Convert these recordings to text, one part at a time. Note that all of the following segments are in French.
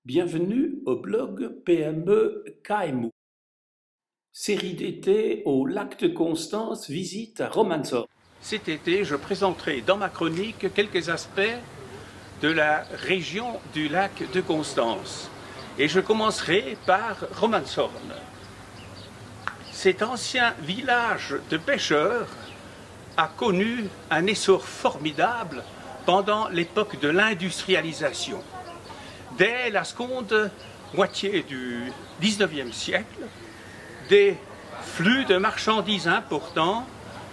Bienvenue au blog PME KMU. Série d'été au lac de Constance, visite à Romanshorn. Cet été, je présenterai dans ma chronique quelques aspects de la région du lac de Constance. Et je commencerai par Romanshorn. Cet ancien village de pêcheurs a connu un essor formidable pendant l'époque de l'industrialisation. Dès la seconde moitié du XIXe siècle, des flux de marchandises importants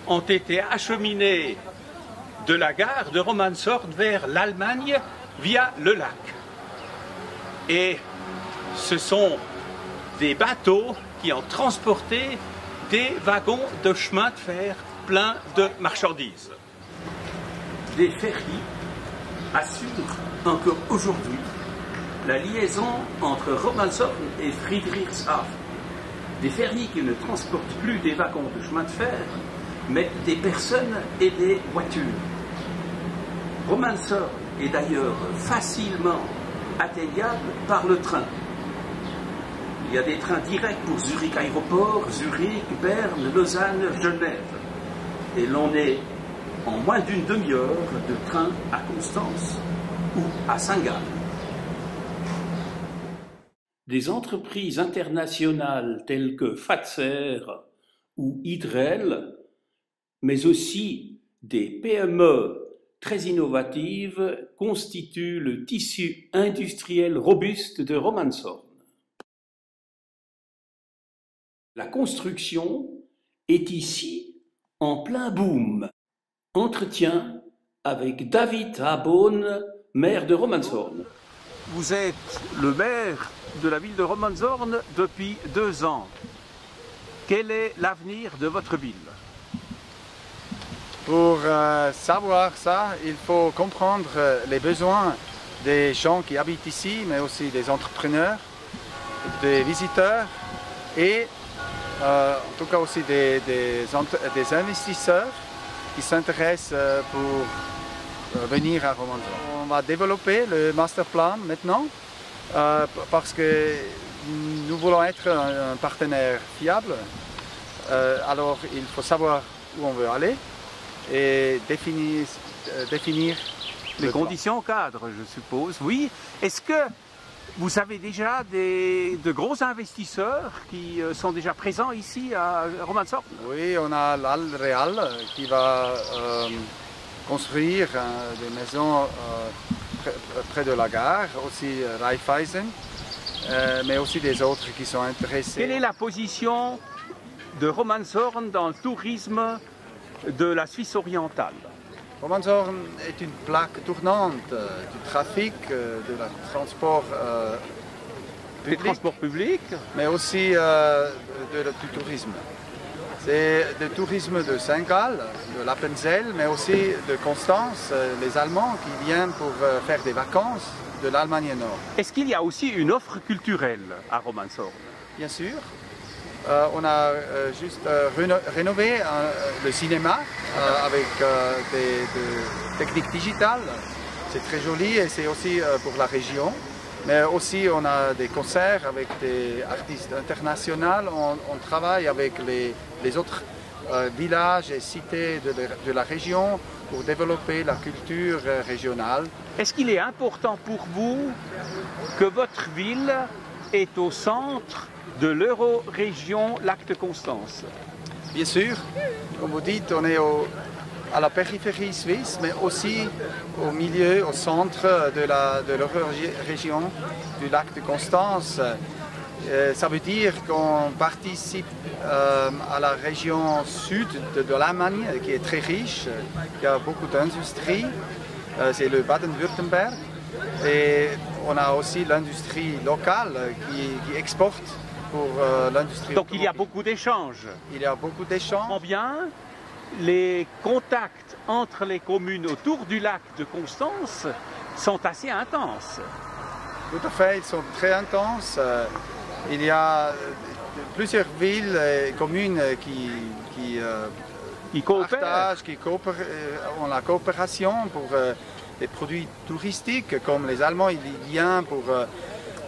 ont été acheminés de la gare de Romanshorn vers l'Allemagne via le lac. Et ce sont des bateaux qui ont transporté des wagons de chemin de fer pleins de marchandises. Des ferries assurent encore aujourd'hui la liaison entre Romanshorn et Friedrichshafen. Des ferries qui ne transportent plus des wagons de chemin de fer, mais des personnes et des voitures. Romanshorn est d'ailleurs facilement atteignable par le train. Il y a des trains directs pour Zurich Aéroport, Zurich, Berne, Lausanne, Genève. Et l'on est en moins d'une demi-heure de train à Constance ou à Saint-Gall. Des entreprises internationales telles que Fazer ou Hydrel, mais aussi des PME très innovatives, constituent le tissu industriel robuste de Romanshorn. La construction est ici en plein boom. Entretien avec David Habone, maire de Romanshorn. Vous êtes le maire de la ville de Romanshorn depuis 2 ans. Quel est l'avenir de votre ville? Pour savoir ça, il faut comprendre les besoins des gens qui habitent ici, mais aussi des entrepreneurs, des visiteurs et en tout cas aussi des investisseurs qui s'intéressent pour venir à Romanshorn. On va développer le master plan maintenant parce que nous voulons être un partenaire fiable. Alors il faut savoir où on veut aller et définir les conditions cadres, je suppose. Oui. Est-ce que vous avez déjà de gros investisseurs qui sont déjà présents ici à Romanshorn? Oui, on a l'Alreal qui va construire des maisons près de la gare, aussi Raiffeisen, mais aussi des autres qui sont intéressés. Quelle est la position de Romanshorn dans le tourisme de la Suisse orientale? Romanshorn est une plaque tournante du trafic, de la transport public, des transports publics, mais aussi du tourisme. C'est le tourisme de Saint-Gall, de l'Appenzell, mais aussi de Constance, les Allemands qui viennent pour faire des vacances de l'Allemagne Nord. Est-ce qu'il y a aussi une offre culturelle à Romanshorn? Bien sûr. On a juste rénové le cinéma avec des techniques digitales. C'est très joli et c'est aussi pour la région. Mais aussi on a des concerts avec des artistes internationaux. On travaille avec les autres villages et cités de la région pour développer la culture régionale. Est-ce qu'il est important pour vous que votre ville est au centre de l'Euro-région Lac de Constance? Bien sûr, comme vous dites, on est à la périphérie suisse, mais aussi au milieu, au centre de l'Euro-région du Lac de Constance. Ça veut dire qu'on participe à la région sud de l'Allemagne, qui est très riche. Il y a beaucoup d'industries, c'est le Baden-Württemberg. Et on a aussi l'industrie locale qui exporte pour l'industrie. Donc il y a beaucoup d'échanges. Il y a beaucoup d'échanges. Combien les contacts entre les communes autour du lac de Constance sont assez intenses? Tout à fait, ils sont très intenses. Il y a plusieurs villes et communes qui coopèrent, ont la coopération pour des produits touristiques, comme les Allemands ils viennent pour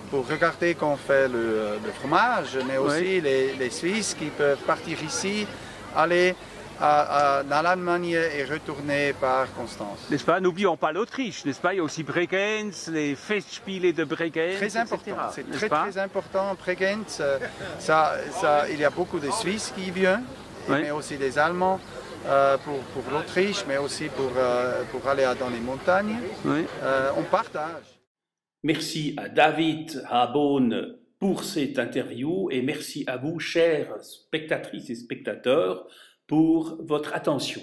pour regarder qu'on fait le fromage, mais aussi les Suisses qui peuvent partir ici, aller dans l'Allemagne et retourner par Constance. N'est-ce pas? N'oublions pas l'Autriche, n'est-ce pas? Il y a aussi Bregenz, les Festspiele de Bregenz, très important, etc. c'est très important. Bregenz, il y a beaucoup de Suisses qui y viennent, mais aussi des Allemands pour l'Autriche, mais aussi pour aller dans les montagnes. On partage. Merci à David Habon pour cette interview et merci à vous, chères spectatrices et spectateurs, pour votre attention.